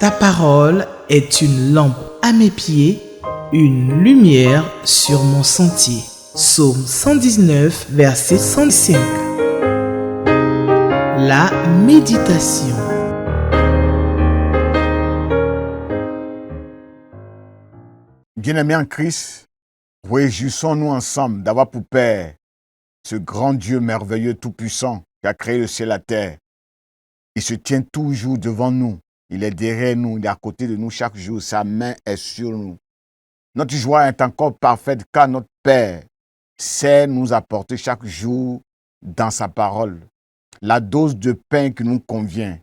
Ta parole est une lampe à mes pieds, une lumière sur mon sentier. Psaume 119, verset 105. La méditation. Bien-aimés en Christ, réjouissons-nous ensemble d'avoir pour Père ce grand Dieu merveilleux, tout-puissant, qui a créé le ciel et la terre. Il se tient toujours devant nous. Il est derrière nous, il est à côté de nous chaque jour. Sa main est sur nous. Notre joie est encore parfaite car notre Père sait nous apporter chaque jour dans sa parole la dose de pain qui nous convient.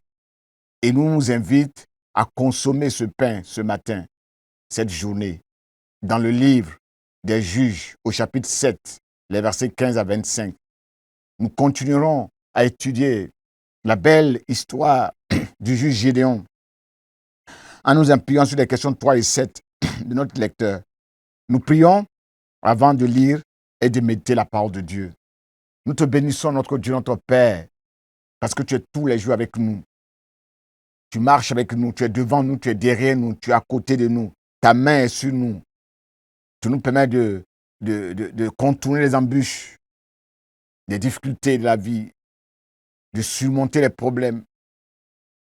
Et nous invite à consommer ce pain ce matin, cette journée, dans le livre des Juges, au chapitre 7, les versets 15 à 25. Nous continuerons à étudier la belle histoire du juge Gédéon en nous appuyant sur les questions 3 et 7 de notre lecteur. Nous prions avant de lire et de méditer la parole de Dieu. Nous te bénissons, notre Dieu, notre Père, parce que tu es tous les jours avec nous. Tu marches avec nous, tu es devant nous, tu es derrière nous, tu es à côté de nous. Ta main est sur nous. Tu nous permets de contourner les embûches, les difficultés de la vie, de surmonter les problèmes.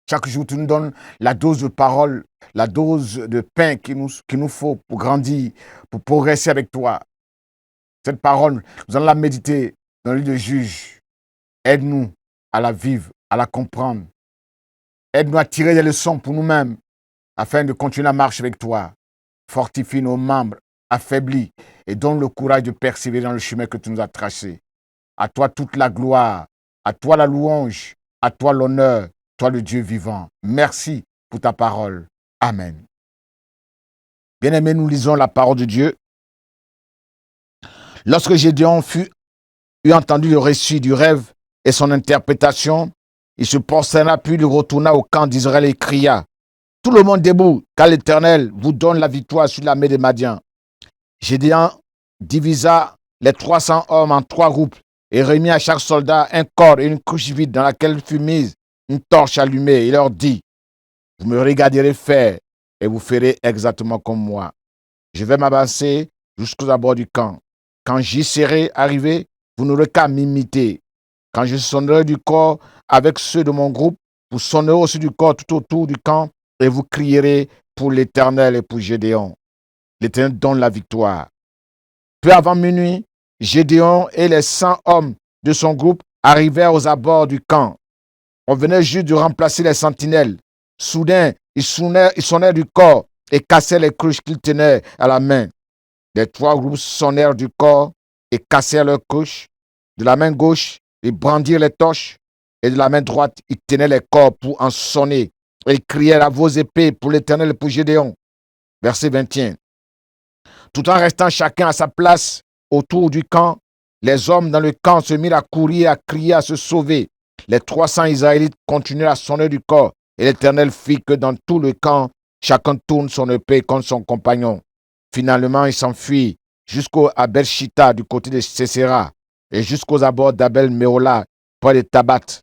Chaque jour, tu nous donnes la dose de parole, la dose de pain qu'il nous faut pour grandir, pour progresser avec toi. Cette parole, nous allons la méditer dans le livre de Juges. Aide-nous à la vivre, à la comprendre. Aide-nous à tirer des leçons pour nous-mêmes afin de continuer la marche avec toi. Fortifie nos membres affaiblis et donne le courage de persévérer dans le chemin que tu nous as tracé. À toi toute la gloire, à toi la louange, à toi l'honneur, toi le Dieu vivant. Merci pour ta parole. Amen. Bien-aimés, nous lisons la parole de Dieu. Lorsque Gédéon eut entendu le récit du rêve et son interprétation, il se prosterna puis il retourna au camp d'Israël et cria: tout le monde debout, car l'Éternel vous donne la victoire sur l'armée des Madians. Gédéon divisa les 300 hommes en 3 groupes et remit à chaque soldat un corps et une couche vide dans laquelle fut mise une torche allumée. Il leur dit: vous me regarderez faire et vous ferez exactement comme moi. Je vais m'avancer jusqu'aux abords du camp. Quand j'y serai arrivé, vous n'aurez qu'à m'imiter. Quand je sonnerai du corps avec ceux de mon groupe, vous sonnerez aussi du corps tout autour du camp et vous crierez pour l'Éternel et pour Gédéon. L'Éternel donne la victoire. Peu avant minuit, Gédéon et les 100 hommes de son groupe arrivèrent aux abords du camp. On venait juste de remplacer les sentinelles. Soudain, ils sonnèrent du corps et cassaient les cruches qu'ils tenaient à la main. Les 3 groupes sonnèrent du corps et cassèrent leurs cruches. De la main gauche, ils brandirent les torches et de la main droite, ils tenaient les corps pour en sonner. Et ils crièrent à vos épées pour l'Éternel et pour Gédéon. Verset 21. Tout en restant chacun à sa place autour du camp, les hommes dans le camp se mirent à courir, à crier, à se sauver. Les 300 Israélites continuèrent à sonner du corps, et l'Éternel fit que dans tout le camp, chacun tourne son épée contre son compagnon. Finalement, ils s'enfuient jusqu'à Beersheba du côté de Sisera et jusqu'aux abords d'Abel-Méhola, près de Tabat.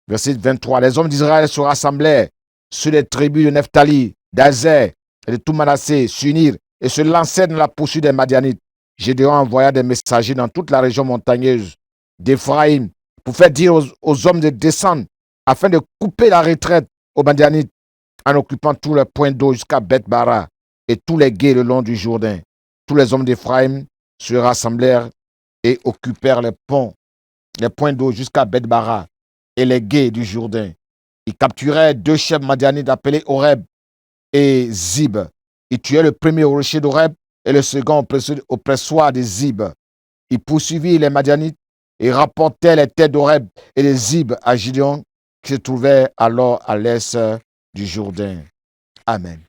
Verset 23. Les hommes d'Israël se rassemblèrent sur les tribus de Nephtali, d'Azer et de tout Manassé, s'unirent et se lancèrent dans la poursuite des Madianites. Gédéon envoya des messagers dans toute la région montagneuse d'Éphraïm pour faire dire aux hommes de descendre afin de couper la retraite aux Madianites en occupant tous les points d'eau jusqu'à Beth-Bara et tous les gués le long du Jourdain. Tous les hommes d'Éphraïm se rassemblèrent et occupèrent les points d'eau jusqu'à Beth-Bara et les gués du Jourdain. Ils capturèrent 2 chefs madianites appelés Oreb et Zib. Ils tuèrent le premier au rocher d'Oreb et le second au pressoir de Zib. Ils poursuivirent les Madianites et rapportèrent les têtes d'Oreb et de Zib à Gédéon, qui se trouvait alors à l'est du Jourdain. Amen.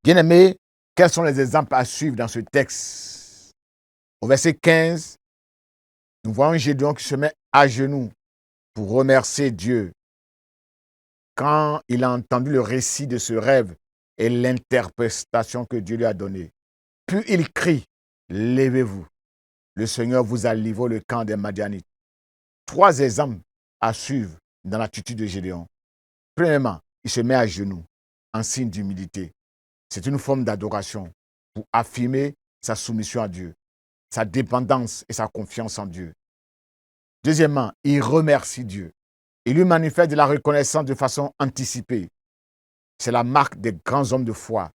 Bien-aimés, quels sont les exemples à suivre dans ce texte? Au verset 15, nous voyons Gédéon qui se met à genoux pour remercier Dieu quand il a entendu le récit de ce rêve et l'interprétation que Dieu lui a donnée. Puis il crie: levez-vous, le Seigneur vous a livré le camp des Madianites. 3 exemples à suivre dans l'attitude de Gédéon. Premièrement, il se met à genoux en signe d'humilité. C'est une forme d'adoration pour affirmer sa soumission à Dieu, sa dépendance et sa confiance en Dieu. Deuxièmement, il remercie Dieu. Il lui manifeste de la reconnaissance de façon anticipée. C'est la marque des grands hommes de foi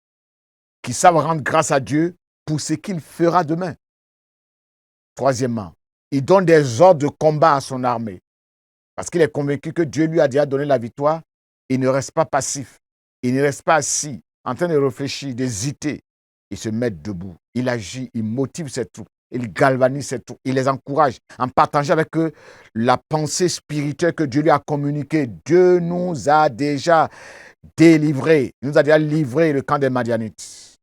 qui savent rendre grâce à Dieu pour ce qu'il fera demain. Troisièmement, il donne des ordres de combat à son armée parce qu'il est convaincu que Dieu lui a déjà donné la victoire. Il ne reste pas passif. Il ne reste pas assis en train de réfléchir, d'hésiter. Il se met debout. Il agit, il motive ses troupes. Il galvanise ses troupes. Il les encourage en partageant avec eux la pensée spirituelle que Dieu lui a communiquée. Dieu nous a déjà délivrés. Il nous a déjà livré le camp des Madianites.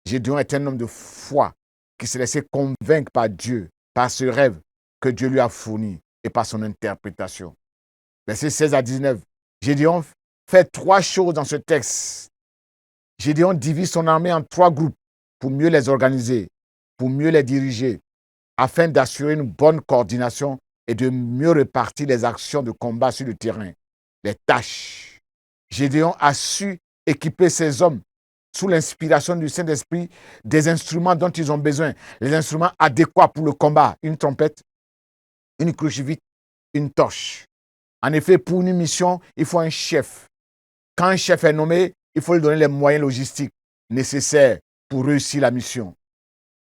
Gédéon est un homme de foi qui s'est laissé convaincre par Dieu, par ce rêve que Dieu lui a fourni et par son interprétation. Versets 16 à 19. Gédéon fait 3 choses dans ce texte. Gédéon divise son armée en 3 groupes pour mieux les organiser, pour mieux les diriger, afin d'assurer une bonne coordination et de mieux répartir les actions de combat sur le terrain, les tâches. Gédéon a su équiper ses hommes sous l'inspiration du Saint-Esprit des instruments dont ils ont besoin, les instruments adéquats pour le combat, une trompette, une crucifix, une torche. En effet, pour une mission, il faut un chef. Quand un chef est nommé, il faut lui donner les moyens logistiques nécessaires pour réussir la mission.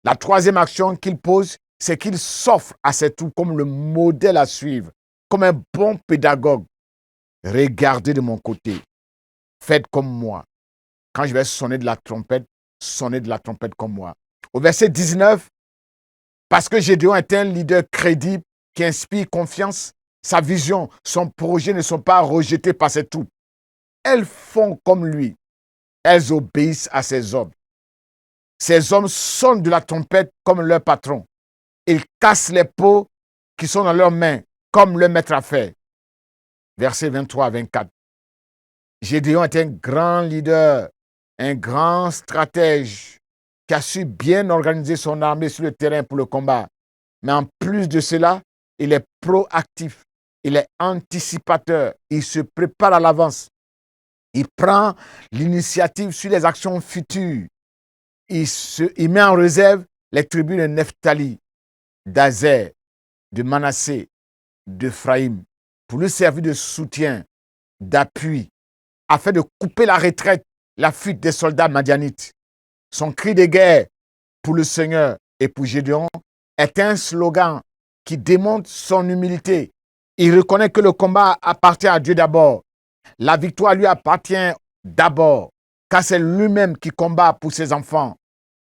La troisième action qu'il pose, c'est qu'il s'offre à ses troupes comme le modèle à suivre, comme un bon pédagogue. Regardez de mon côté, faites comme moi. Quand je vais sonner de la trompette, sonnez de la trompette comme moi. Au verset 19, parce que Gédéon est un leader crédible qui inspire confiance, sa vision, son projet ne sont pas rejetés par ses troupes. Elles font comme lui. Elles obéissent à ses ordres. Ces hommes sonnent de la trompette comme leur patron. Ils cassent les pots qui sont dans leurs mains comme leur maître à faire. Versets 23 à 24. Gédéon est un grand leader, un grand stratège qui a su bien organiser son armée sur le terrain pour le combat. Mais en plus de cela, il est proactif, il est anticipateur, il se prépare à l'avance. Il prend l'initiative sur les actions futures. Il met en réserve les tribus de Nephtali, d'Azer, de Manassé, d'Ephraïm, pour lui servir de soutien, d'appui, afin de couper la retraite, la fuite des soldats madianites. Son cri de guerre pour le Seigneur et pour Gédéon est un slogan qui démontre son humilité. Il reconnaît que le combat appartient à Dieu d'abord. La victoire lui appartient d'abord, car c'est lui-même qui combat pour ses enfants.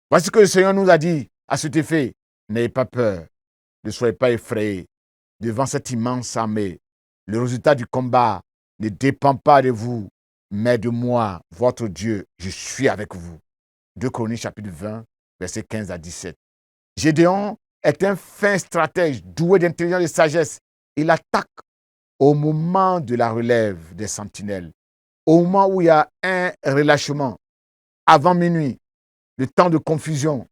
Voici ce que le Seigneur nous a dit à cet effet. N'ayez pas peur, ne soyez pas effrayés devant cette immense armée. Le résultat du combat ne dépend pas de vous, mais de moi, votre Dieu. Je suis avec vous. 2 Chroniques chapitre 20, versets 15 à 17. Gédéon est un fin stratège, doué d'intelligence et de sagesse. Il attaque au moment de la relève des sentinelles, au moment où il y a un relâchement, avant minuit, le temps de confusion.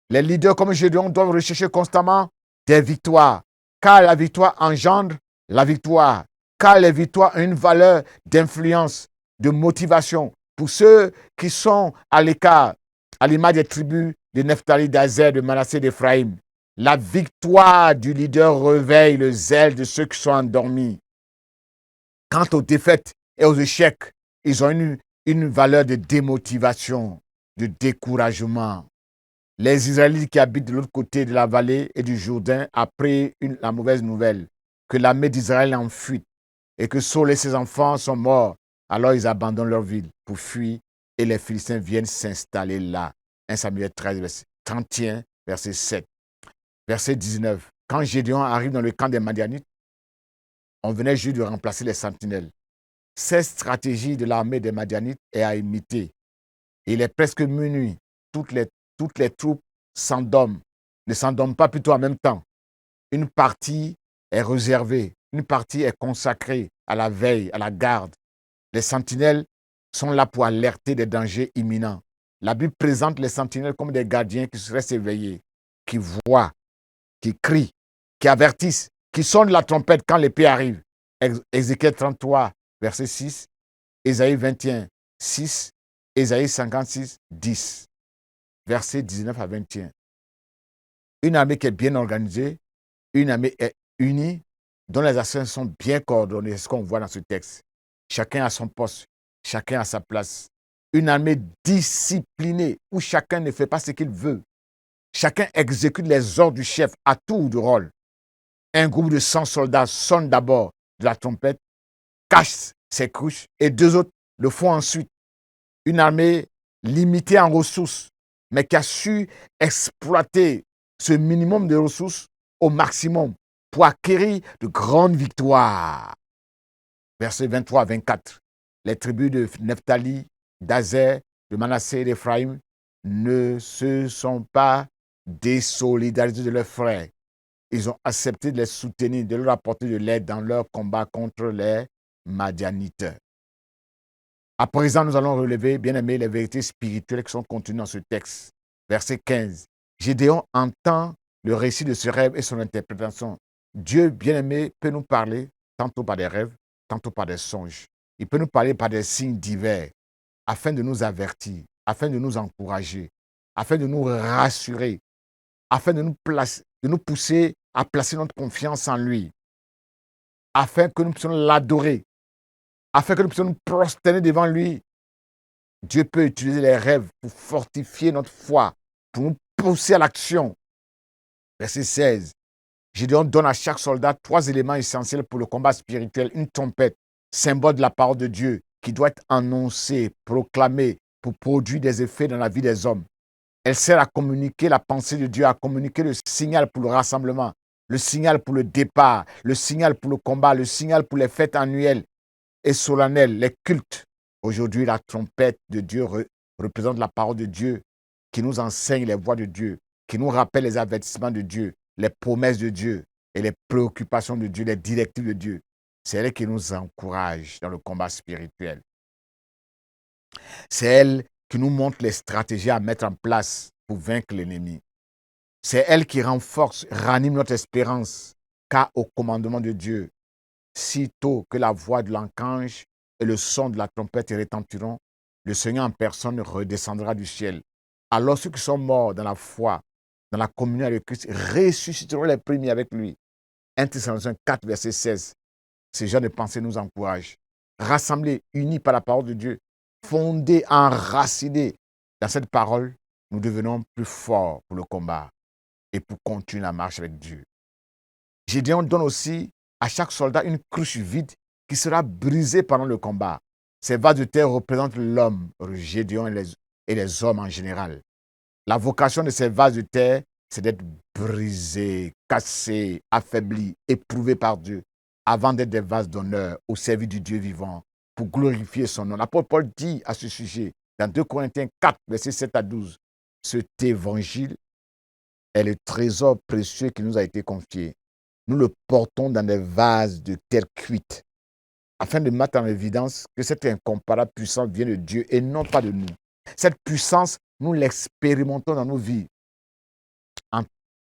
Les leaders comme Gédéon doivent rechercher constamment des victoires, car la victoire engendre la victoire, car les victoires ont une valeur d'influence, de motivation pour ceux qui sont à l'écart, à l'image des tribus de Nephtali, d'Azer, de Manassé, d'Ephraïm. La victoire du leader réveille le zèle de ceux qui sont endormis. Quant aux défaites et aux échecs, ils ont une valeur de démotivation, de découragement. Les Israélites qui habitent de l'autre côté de la vallée et du Jourdain apprirent la mauvaise nouvelle que l'armée d'Israël est en fuite et que Saul et ses enfants sont morts. Alors ils abandonnent leur ville pour fuir et les Philistins viennent s'installer là. 1 Samuel 13, verset 31, verset 7. Verset 19. Quand Gédéon arrive dans le camp des Madianites, on venait juste de remplacer les sentinelles. Cette stratégie de l'armée des Madianites est à imiter. Il est presque minuit. Toutes les troupes s'endorment. Ne s'endorment pas plutôt en même temps. Une partie est réservée. Une partie est consacrée à la veille, à la garde. Les sentinelles sont là pour alerter des dangers imminents. La Bible présente les sentinelles comme des gardiens qui restent éveillés, qui voient, qui crient, qui avertissent, qui sonnent la trompette quand l'épée arrive. Ézéchiel 33, verset 6. Ésaïe 21, 6, Ésaïe 56, 10, versets 19 à 21. Une armée qui est bien organisée, une armée est unie, dont les actions sont bien coordonnées, c'est ce qu'on voit dans ce texte. Chacun a son poste, chacun a sa place. Une armée disciplinée, où chacun ne fait pas ce qu'il veut. Chacun exécute les ordres du chef à tour de rôle. Un groupe de 100 soldats sonne d'abord de la trompette, cache ses couches, et 2 autres le font ensuite. Une armée limitée en ressources, mais qui a su exploiter ce minimum de ressources au maximum pour acquérir de grandes victoires. Versets 23 à 24. Les tribus de Nephtali, d'Azer, de Manassé et d'Éphraïm ne se sont pas désolidarisés de leurs frères. Ils ont accepté de les soutenir, de leur apporter de l'aide dans leur combat contre les Madianites. À présent, nous allons relever, bien aimés, les vérités spirituelles qui sont contenues dans ce texte. Verset 15. Gédéon entend le récit de ce rêve et son interprétation. Dieu, bien aimé, peut nous parler tantôt par des rêves, tantôt par des songes. Il peut nous parler par des signes divers afin de nous avertir, afin de nous encourager, afin de nous rassurer, afin de nous pousser à placer notre confiance en lui, afin que nous puissions l'adorer, afin que nous puissions nous prosterner devant lui. Dieu peut utiliser les rêves pour fortifier notre foi, pour nous pousser à l'action. Verset 16. Gédéon donne à chaque soldat 3 éléments essentiels pour le combat spirituel. Une trompette, symbole de la parole de Dieu, qui doit être annoncée, proclamée, pour produire des effets dans la vie des hommes. Elle sert à communiquer la pensée de Dieu, à communiquer le signal pour le rassemblement, le signal pour le départ, le signal pour le combat, le signal pour les fêtes annuelles et solennelles, les cultes. Aujourd'hui, la trompette de Dieu représente la parole de Dieu qui nous enseigne les voies de Dieu, qui nous rappelle les avertissements de Dieu, les promesses de Dieu et les préoccupations de Dieu, les directives de Dieu. C'est elle qui nous encourage dans le combat spirituel. C'est elle qui nous montre les stratégies à mettre en place pour vaincre l'ennemi. C'est elle qui renforce, ranime notre espérance, car au commandement de Dieu, sitôt que la voix de l'archange et le son de la trompette retentiront, le Seigneur en personne redescendra du ciel. Alors ceux qui sont morts dans la foi, dans la communion avec Christ, ressusciteront les premiers avec lui. 1 Thessaloniciens 4, verset 16. Ces gens de pensée nous encouragent. Rassemblés, unis par la parole de Dieu, fondés, enracinés dans cette parole, nous devenons plus forts pour le combat et pour continuer la marche avec Dieu. Gédéon donne aussi à chaque soldat une cruche vide qui sera brisée pendant le combat. Ces vases de terre représentent l'homme, Gédéon et les hommes en général. La vocation de ces vases de terre, c'est d'être brisés, cassés, affaiblis, éprouvés par Dieu, avant d'être des vases d'honneur au service du Dieu vivant, pour glorifier son nom. L'apôtre Paul dit à ce sujet, dans 2 Corinthiens 4, versets 7 à 12, cet évangile est le trésor précieux qui nous a été confié. Nous le portons dans des vases de terre cuite, afin de mettre en évidence que cette incomparable puissance vient de Dieu et non pas de nous. Cette puissance, nous l'expérimentons dans nos vies,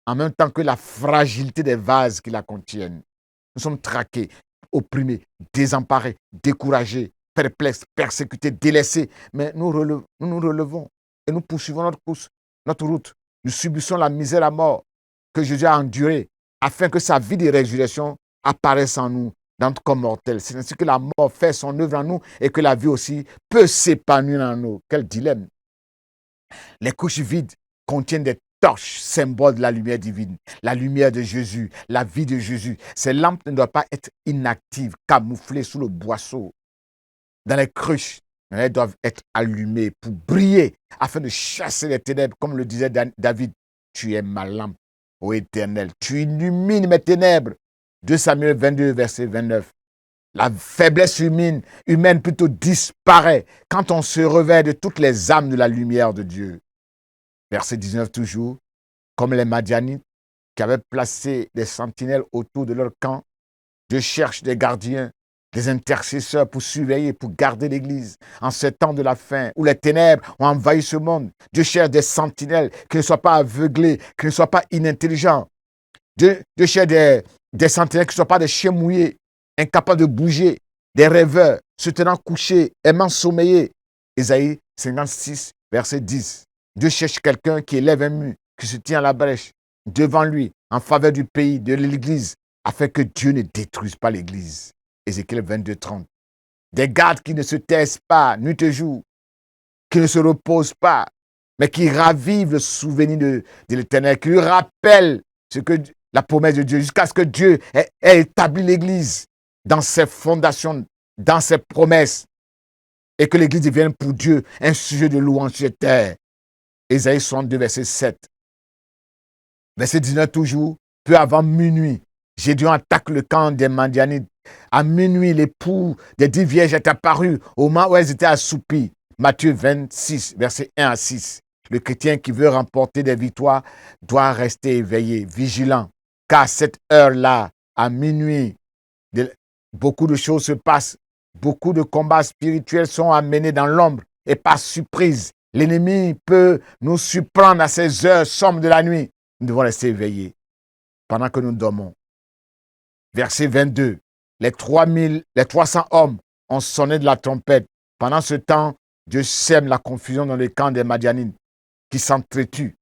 en même temps que la fragilité des vases qui la contiennent. Nous sommes traqués, opprimés, désemparés, découragés, perplexes, persécutés, délaissés. Mais nous nous relevons et nous poursuivons notre course, notre route. Nous subissons la misère à mort que Jésus a endurée afin que sa vie de résurrection apparaisse en nous dans notre corps mortel. C'est ainsi que la mort fait son œuvre en nous et que la vie aussi peut s'épanouir en nous. Quel dilemme! Les couches vides contiennent des torches, symbole de la lumière divine, la lumière de Jésus, la vie de Jésus. Ces lampes ne doivent pas être inactives, camouflées sous le boisseau. Dans les cruches, elles doivent être allumées pour briller, afin de chasser les ténèbres, comme le disait David. Tu es ma lampe, ô Éternel, tu illumines mes ténèbres. 2 Samuel 22, verset 29. La faiblesse humaine plutôt disparaît quand on se revêt de toutes les âmes de la lumière de Dieu. Verset 19 toujours, comme les Madianites qui avaient placé des sentinelles autour de leur camp, Dieu cherche des gardiens, des intercesseurs pour surveiller, pour garder l'Église en ce temps de la fin où les ténèbres ont envahi ce monde. Dieu cherche des sentinelles qui ne soient pas aveuglés, qui ne soient pas inintelligents. Dieu cherche des sentinelles qui ne soient pas des chiens mouillés, incapables de bouger, des rêveurs, se tenant couché, aimant sommeiller. Ésaïe 56, verset 10. Dieu cherche quelqu'un qui élève un mur, qui se tient à la brèche devant lui, en faveur du pays, de l'Église, afin que Dieu ne détruise pas l'Église. Ézéchiel 22, 30. Des gardes qui ne se taisent pas nuit et jour, qui ne se reposent pas, mais qui ravivent le souvenir de l'Éternel, qui lui rappellent la promesse de Dieu, jusqu'à ce que Dieu ait établi l'Église dans ses fondations, dans ses promesses, et que l'Église devienne pour Dieu un sujet de louange sur terre. Ésaïe 62, verset 7. Verset 19 toujours, peu avant minuit, Gédéon attaque le camp des Madianites. À minuit, l'époux des 10 vierges est apparu au moment où elles étaient assoupies. Matthieu 26, verset 1 à 6. Le chrétien qui veut remporter des victoires doit rester éveillé, vigilant. Car à cette heure-là, à minuit, beaucoup de choses se passent. Beaucoup de combats spirituels sont amenés dans l'ombre et par surprise. L'ennemi peut nous surprendre à ces heures sombres de la nuit. Nous devons rester éveillés pendant que nous dormons. Verset 22. Les 300 hommes ont sonné de la trompette. Pendant ce temps, Dieu sème la confusion dans le camp des Madianites qui s'entretuent.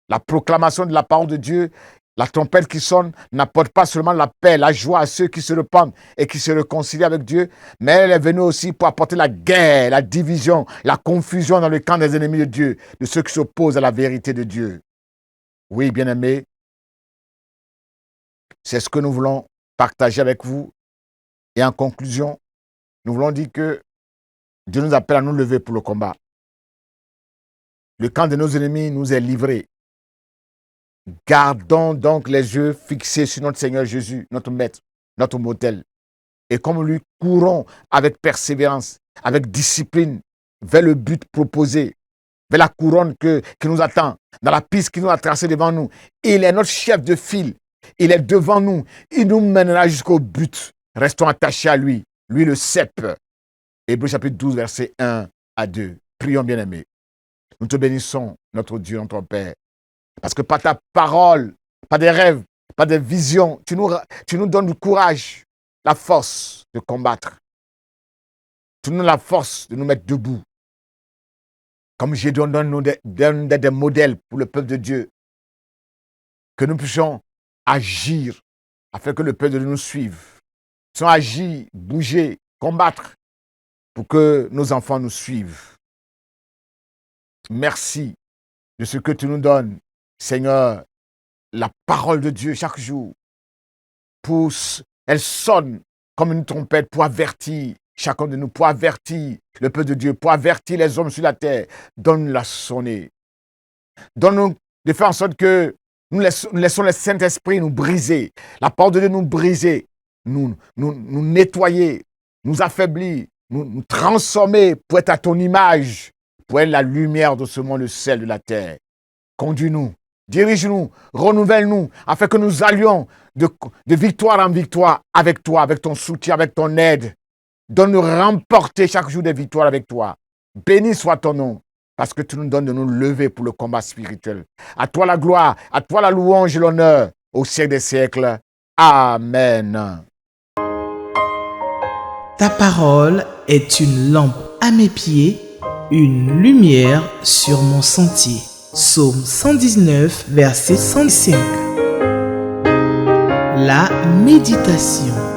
La proclamation de la parole de Dieu, la trompette qui sonne, n'apporte pas seulement la paix, la joie à ceux qui se repentent et qui se réconcilient avec Dieu, mais elle est venue aussi pour apporter la guerre, la division, la confusion dans le camp des ennemis de Dieu, de ceux qui s'opposent à la vérité de Dieu. Oui, bien-aimés, c'est ce que nous voulons partager avec vous. Et en conclusion, nous voulons dire que Dieu nous appelle à nous lever pour le combat. Le camp de nos ennemis nous est livré. Gardons donc les yeux fixés sur notre Seigneur Jésus, notre Maître, notre modèle. Et comme lui, courons avec persévérance, avec discipline, vers le but proposé, vers la couronne qui nous attend, dans la piste qui nous a tracée devant nous. Il est notre chef de file. Il est devant nous. Il nous mènera jusqu'au but. Restons attachés à lui. Lui le cep. Hébreux chapitre 12, verset 1 à 2. Prions, bien-aimés. Nous te bénissons, notre Dieu, notre Père. Parce que par ta parole, par des rêves, par des visions, tu nous donnes du courage, la force de combattre. Tu nous donnes la force de nous mettre debout. Comme Gédéon donne des modèles pour le peuple de Dieu. Que nous puissions agir afin que le peuple de Dieu nous suive. Nous puissions agir, bouger, combattre pour que nos enfants nous suivent. Merci de ce que tu nous donnes, Seigneur, la parole de Dieu chaque jour. Elle sonne comme une trompette pour avertir chacun de nous, pour avertir le peuple de Dieu, pour avertir les hommes sur la terre. Donne-la sonner. Donne-nous de faire en sorte que nous laissons le Saint-Esprit nous briser, la parole de Dieu nous briser, nous nettoyer, nous affaiblir, nous transformer pour être à ton image, pour être la lumière de ce monde, le sel de la terre. Conduis-nous, dirige-nous, renouvelle-nous, afin que nous allions de victoire en victoire avec toi, avec ton soutien, avec ton aide. Donne-nous remporter chaque jour des victoires avec toi. Béni soit ton nom, parce que tu nous donnes de nous lever pour le combat spirituel. À toi la gloire, à toi la louange et l'honneur, au siècle des siècles. Amen. Ta parole est une lampe à mes pieds, une lumière sur mon sentier. Psaume 119, verset 105. La méditation.